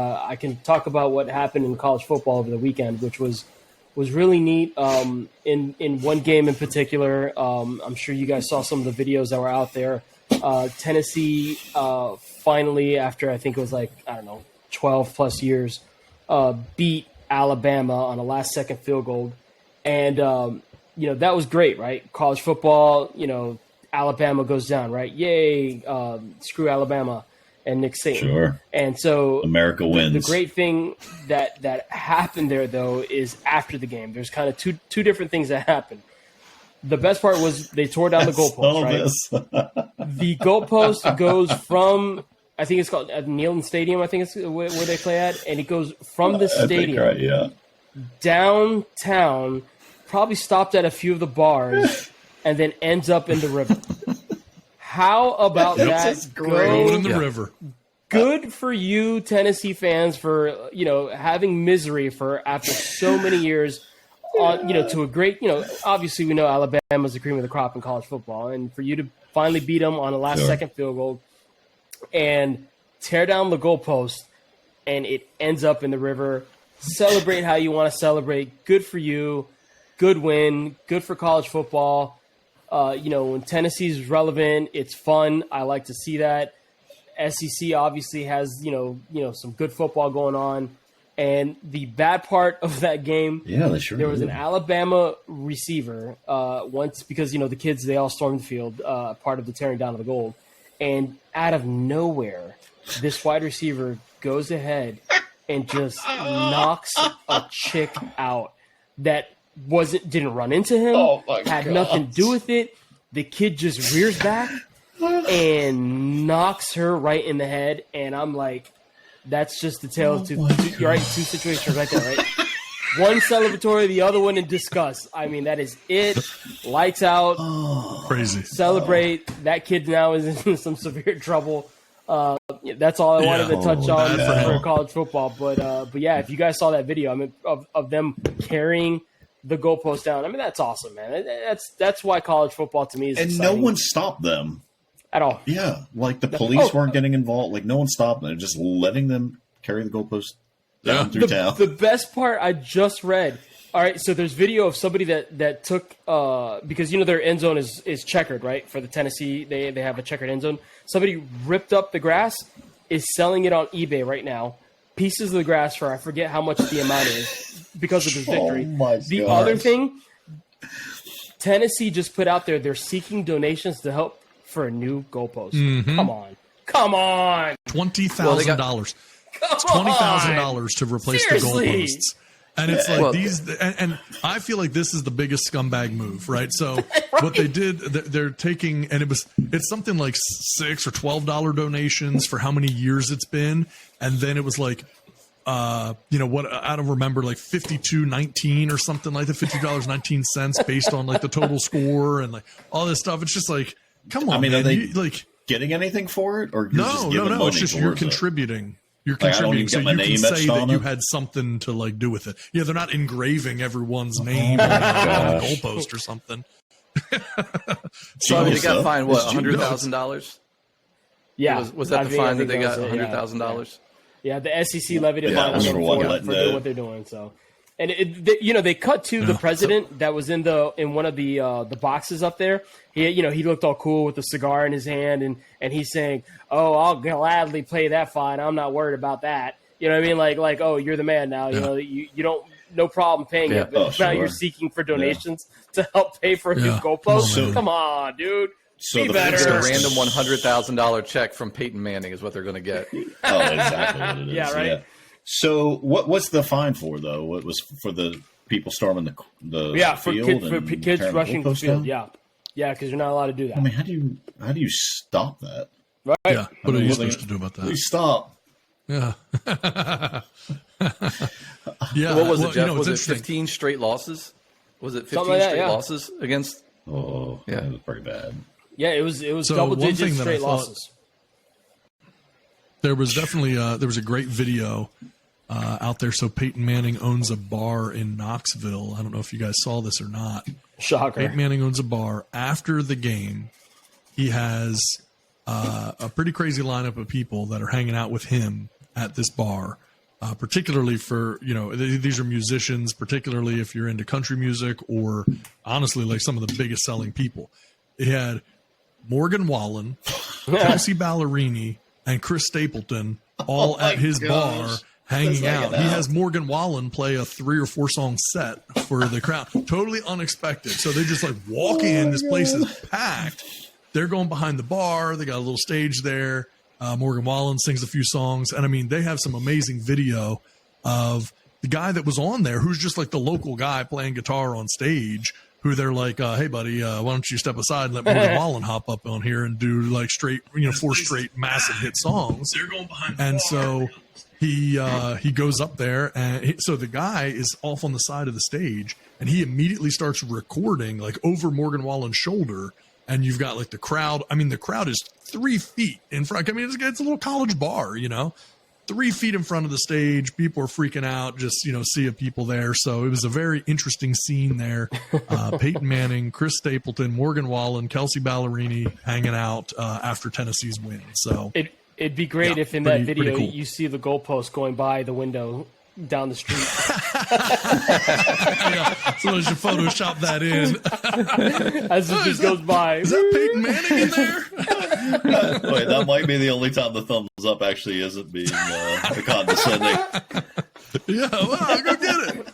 I can talk about what happened in college football over the weekend, which was really neat. In one game in particular, I'm sure you guys saw some of the videos that were out there. Tennessee finally, after I think it was 12 plus years, beat Alabama on a last second field goal. And, that was great, right? College football, Alabama goes down, right? Yay, screw Alabama and Nick Saban. Sure. And so America wins. The great thing that happened there, though, is after the game. There's kind of two different things that happened. The best part was they tore down the goalpost, right? The goalpost goes from, I think it's called at Neyland Stadium, I think it's where they play at, and it goes from the stadium downtown, probably stopped at a few of the bars, and then ends up in the river. How about that? Go in the river. Good for you, Tennessee fans, for having misery for after so many years. To a great, obviously we know Alabama's the cream of the crop in college football, and for you to finally beat them on a last-second field goal and tear down the goalpost, and it ends up in the river. Celebrate how you want to celebrate. Good for you. Good win. Good for college football. When Tennessee's relevant, it's fun. I like to see that. SEC obviously has, some good football going on. And the bad part of that game, there was an Alabama receiver once because, the kids, they all stormed the field, part of the tearing down of the goal. And out of nowhere, this wide receiver goes ahead and just knocks a chick out that didn't run into him, had nothing to do with it. The kid just rears back and knocks her right in the head. And I'm like, that's just the tale of two situations right there, right? One celebratory, the other one in disgust. I mean, that is it. Lights out. Crazy. Celebrate. That kid now is in some severe trouble. That's all I wanted to touch on for college football. But yeah, if you guys saw that video, of them carrying the goalpost down, that's awesome, man. That's why college football to me is exciting. No one stopped them. At all. Yeah, the police weren't getting involved. No one stopped them. Just letting them carry the goalpost down through town. The best part I just read. All right, so there's video of somebody that took because their end zone is checkered, right? For the Tennessee, they have a checkered end zone. Somebody ripped up the grass, is selling it on eBay right now. Pieces of the grass for I forget how much the amount is because of this victory. The other thing, Tennessee just put out there they're seeking donations to help for a new goalpost. Mm-hmm. Come on! $20,000. $20,000 to replace the goalposts. And it's and I feel like this is the biggest scumbag move, right? So what they did, they're taking, and it's something like $6 or $12 donations for how many years it's been, and then it was what I don't remember, $52.19 or something like that, $50.19 based on the total score and all this stuff. It's just come on, man. Are they getting anything for it, or no? It's just you're contributing. You're contributing, so you can say that you had something to do with it. Yeah, they're not engraving everyone's name on a goalpost or something. So they got fined $100,000? Yeah, was that the fine that they got? $100,000? Yeah, the SEC levied a fine for what they're doing. So, and they cut to the president that was in one of the boxes up there. He looked all cool with the cigar in his hand, and he's saying, "Oh, I'll gladly pay that fine. I'm not worried about that." You know what I mean? Oh, you're the man now. You don't, no problem paying it. But now you're seeking for donations to help pay for a new goalpost. Come on, dude. So be better. A random $100,000 check from Peyton Manning is what they're going to get. Oh, exactly what it is. Yeah, right. Yeah. So what's the fine for, though? What was for the people storming the field for kids rushing the field? Down? Yeah, because you're not allowed to do that. I mean, how do you stop that? Right. Yeah, what are you supposed to do about that? Please stop. Yeah. Yeah. What was it, Jeff? Was it 15 straight losses? Was it 15 straight losses against? Oh, yeah, it was pretty bad. Yeah, it was double digit straight losses. There was definitely there was a great video out there. So Peyton Manning owns a bar in Knoxville. I don't know if you guys saw this or not. Shocker. Peyton Manning owns a bar. After the game, he has a pretty crazy lineup of people that are hanging out with him at this bar. particularly for, these are musicians, particularly if you're into country music or honestly, like some of the biggest selling people. It had Morgan Wallen, Kelsea Ballerini, and Chris Stapleton all at his bar hanging out. He has Morgan Wallen play a 3 or 4 song set for the crowd. Totally unexpected. So they just like walk in. This place is packed. They're going behind the bar. They got a little stage there. Morgan Wallen sings a few songs. And I mean, they have some amazing video of the guy that was on there, who's just like the local guy playing guitar on stage, who they're like, hey, buddy, why don't you step aside and let Morgan Wallen hop up on here and do like straight, 4 straight massive hit songs. They're going behind the bar. So he goes up there, and so the guy is off on the side of the stage, and he immediately starts recording like over Morgan Wallen's shoulder. And you've got like the crowd. I mean, the crowd is 3 feet in front. I mean, it's a little college bar, 3 feet in front of the stage. People are freaking out, just, seeing people there. So it was a very interesting scene there. Peyton Manning, Chris Stapleton, Morgan Wallen, Kelsea Ballerini hanging out after Tennessee's win. So it'd be great if in that video cool. You see the goalpost going by the window down the street. Someone should Photoshop that in. As it just goes by. Is that Peyton Manning in there? Wait, that might be the only time the thumbs up actually isn't being condescending. Yeah, well, I'll go get it.